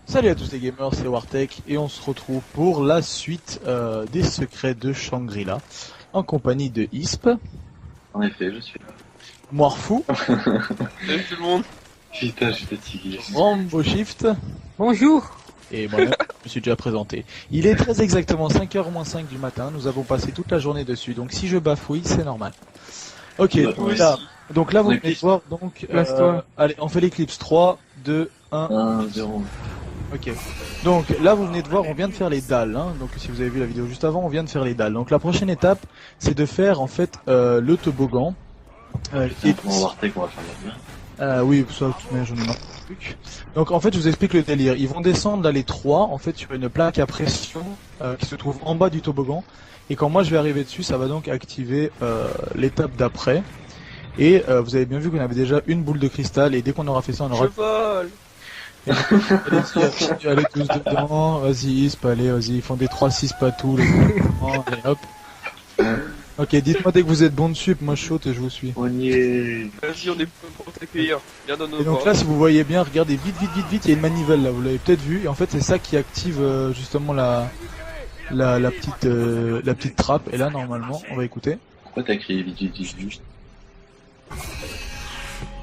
Salut à tous les gamers, c'est Wartech et on se retrouve pour la suite des secrets de Shangri-La en compagnie de Isp, En effet, je suis là. Morfou, Salut tout le monde. Putain, je suis fatigué. Rambo Shift Bonjour. et moi-même, je me suis déjà présenté. Il est très exactement 5h moins 5 du matin, nous avons passé toute la journée dessus, donc si je bafouille, c'est normal. Ok, Bah, donc là vous Ouais, venez de voir, donc, Place-toi. allez, on fait l'éclipse, 3, 2, 1, 1-0. ok. Donc là vous venez de voir, on vient de faire les dalles, hein. Donc si vous avez vu la vidéo juste avant, on vient de faire les dalles. Donc la prochaine étape, c'est de faire en fait le toboggan. Putain, pour avoir tech, on va faire la bien. Oui, ça, mais j'en ai marre de trucs. Donc en fait, je vous explique le délire. Ils vont descendre là les trois, en fait, sur une plaque à pression qui se trouve en bas du toboggan. Et quand moi je vais arriver dessus, ça va donc activer l'étape d'après. Et vous avez bien vu qu'on avait déjà une boule de cristal. Et dès qu'on aura fait ça, on aura. Je vole. Allez tous dedans. Vas-y, Isp, allez, vas-y. Ils font des 3-6 patous. Et hop. Ok, dites-moi dès que vous êtes bon dessus, moi je saute et je vous suis. On y est. Vas-y, on est prêts pour t'accueillir. Viens dans nos Et donc bras. là, si vous voyez bien, regardez vite, il y a une manivelle là, vous l'avez peut-être vu, et en fait c'est ça qui active justement la petite trappe. Et là, normalement, on va écouter. Pourquoi t'as créé vite, vite, vite, vite?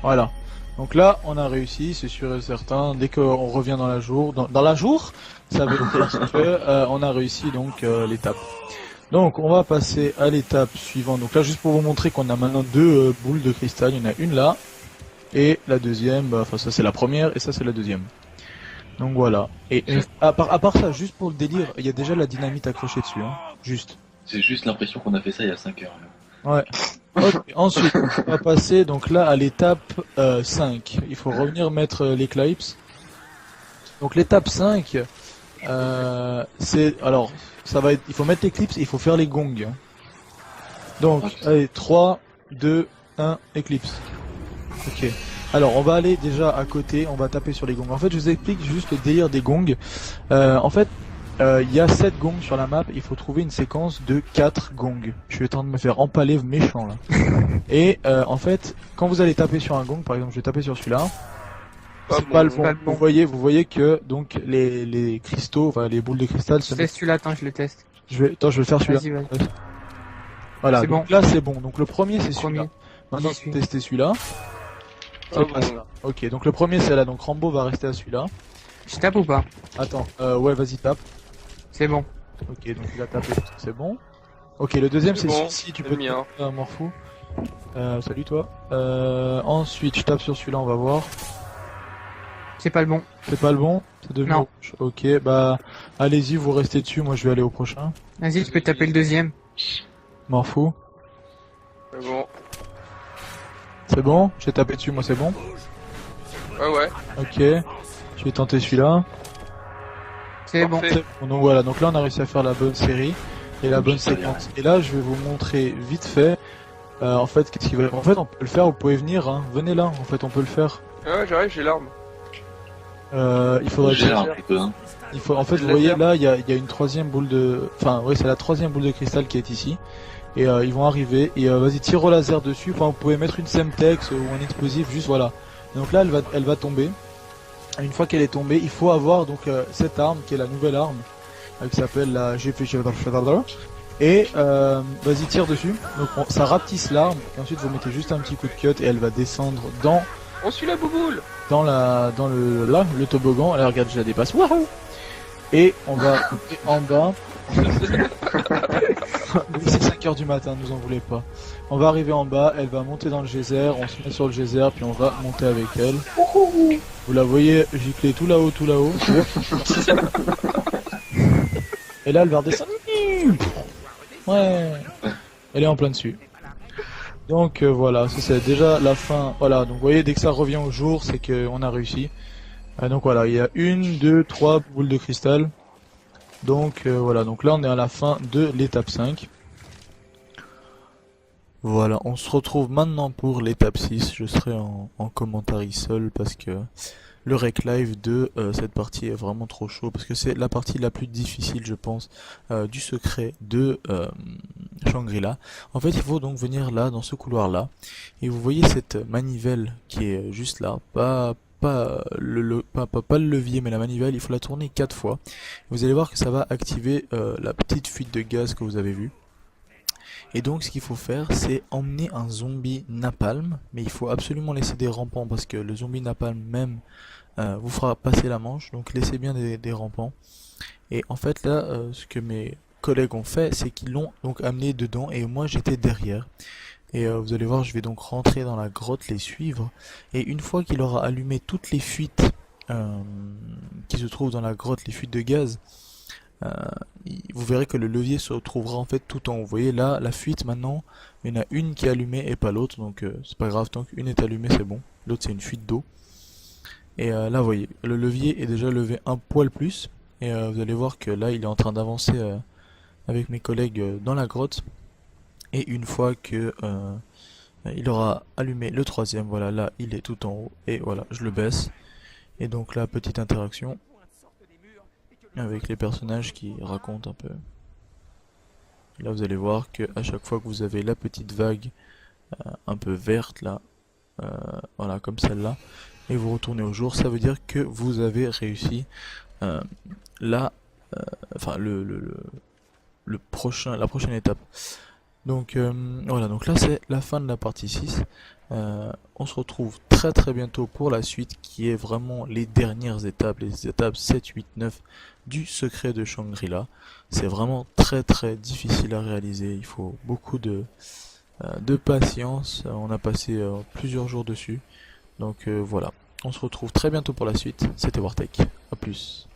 Voilà. Donc là, on a réussi, c'est sûr et certain. Dès qu'on revient dans la jour, dans la jour, ça veut dire que on a réussi donc l'étape. Donc on va passer à l'étape suivante. Donc là, juste pour vous montrer qu'on a maintenant deux boules de cristal. Il y en a une là. Et la deuxième, bah, enfin ça c'est la première et ça c'est la deuxième. Donc voilà. Et à part ça, juste pour le délire, il y a déjà la dynamite accrochée dessus, hein. Juste. J'ai juste l'impression qu'on a fait ça il y a 5 heures. Là. Ouais. Ok, ensuite, on va passer donc là à l'étape 5. Il faut revenir mettre l'éclipse. Donc l'étape 5, c'est... Alors, ça va être... Il faut mettre l'éclipse et il faut faire les gongs. Hein. Donc, Ok. allez, 3, 2, 1, éclipse. Ok. Alors, on va aller déjà à côté, on va taper sur les gongs. En fait, je vous explique juste le délire des gongs. En fait, il y a 7 gongs sur la map, il faut trouver une séquence de 4 gongs. Je suis en train de me faire empaler méchant là. Et en fait, quand vous allez taper sur un gong, par exemple, je vais taper sur celui-là. C'est pas le bon. pas le bon. Vous voyez que donc les cristaux, enfin les boules de cristal se Je teste celui-là, attends, je le test. je vais le faire celui-là. Vas-y. Voilà, C'est donc bon. là c'est bon. Donc le premier c'est celui-là. Premier. Maintenant J'y suis. tester celui-là. Ah C'est pas bon. ça. Ok, donc le premier c'est là, donc Rambo va rester à celui-là. Je tape ou pas? Attends, ouais vas-y tape. C'est bon. Ok, donc il a tapé, c'est bon. Ok, le deuxième c'est C'est bon, celui-ci, tu c'est peux le mien. te Morphou. Salut toi. Ensuite je tape sur celui-là, on va voir. C'est pas le bon. C'est pas le bon? C'est devenu Non. rouge. Ok, bah allez-y, vous restez dessus, moi je vais aller au prochain. Vas-y, tu peux taper le deuxième. Morphou. C'est bon. C'est bon? J'ai tapé dessus, moi c'est bon? Ouais. Ok. Je vais tenter celui-là. C'est bon. Parfait. Bon, donc voilà, donc là on a réussi à faire la bonne série et la bonne séquence. Et là je vais vous montrer vite fait. En fait, qu'est-ce qu'il va... En fait, on peut le faire, vous pouvez venir, hein. Venez là, en fait, on peut le faire. Ouais, j'arrive, j'ai l'arme. Il faudrait J'ai que... un peu, hein. Il faut... En fait, Je vous la voyez ferme. là, il y a une troisième boule de... Enfin, oui, c'est la troisième boule de cristal qui est ici. Et ils vont arriver. Et vas-y, tire au laser dessus. Enfin, vous pouvez mettre une Semtex ou un explosif, juste voilà. Donc là, elle va tomber. Et une fois qu'elle est tombée, il faut avoir donc cette arme qui est la nouvelle arme. Qui s'appelle la GF. Et vas-y, tire dessus. Donc ça rapetisse l'arme. Et ensuite, vous mettez juste un petit coup de cut et elle va descendre On suit la bouboule. dans le toboggan. Alors regarde, je la dépasse. Wouhou. Et on va en bas. Oui, c'est 5h du matin, ne nous en voulez pas. On va arriver en bas, elle va monter dans le geyser, on se met sur le geyser, puis on va monter avec elle. Vous la voyez gicler tout là-haut, tout là-haut. Et là, elle va redescendre. Ouais. Elle est en plein dessus. Donc voilà, ça c'est déjà la fin. Voilà, donc vous voyez, dès que ça revient au jour, c'est qu'on a réussi. Donc voilà, il y a 1, 2, 3 boules de cristal. Donc voilà, donc là on est à la fin de l'étape 5. Voilà, on se retrouve maintenant pour l'étape 6. Je serai en commentaire seul parce que le rec live de cette partie est vraiment trop chaud. Parce que c'est la partie la plus difficile, je pense, du secret de Shangri-La. En fait, il faut donc venir là, dans ce couloir-là. Et vous voyez cette manivelle qui est juste là, pas pas pas le levier mais la manivelle, il faut la tourner 4 fois. Vous allez voir que ça va activer la petite fuite de gaz que vous avez vue. Et donc ce qu'il faut faire, c'est emmener un zombie napalm, mais il faut absolument laisser des rampants parce que le zombie napalm même vous fera passer la manche, donc laissez bien des rampants. Et en fait là, ce que mes collègues ont fait, c'est qu'ils l'ont donc amené dedans et moi j'étais derrière. Et vous allez voir, je vais donc rentrer dans la grotte, les suivre. Et une fois qu'il aura allumé toutes les fuites qui se trouvent dans la grotte, les fuites de gaz, vous verrez que le levier se retrouvera en fait tout en haut. Vous voyez là, la fuite maintenant, il y en a une qui est allumée et pas l'autre. Donc c'est pas grave, tant qu'une est allumée c'est bon. L'autre c'est une fuite d'eau. Et là vous voyez, le levier est déjà levé un poil plus. Et vous allez voir que là il est en train d'avancer avec mes collègues dans la grotte. Et une fois que il aura allumé le troisième, voilà, là il est tout en haut. Et voilà, je le baisse. Et donc là, petite interaction avec les personnages qui racontent un peu. Là vous allez voir que à chaque fois que vous avez la petite vague un peu verte là, voilà comme celle-là, et vous retournez au jour, ça veut dire que vous avez réussi la prochaine étape. Donc voilà, donc là c'est la fin de la partie 6. On se retrouve très bientôt pour la suite qui est vraiment les dernières étapes, les étapes 7, 8, 9 du secret de Shangri-La. C'est vraiment très difficile à réaliser, il faut beaucoup de patience, on a passé plusieurs jours dessus. Donc voilà, on se retrouve très bientôt pour la suite, c'était Wartech, à plus.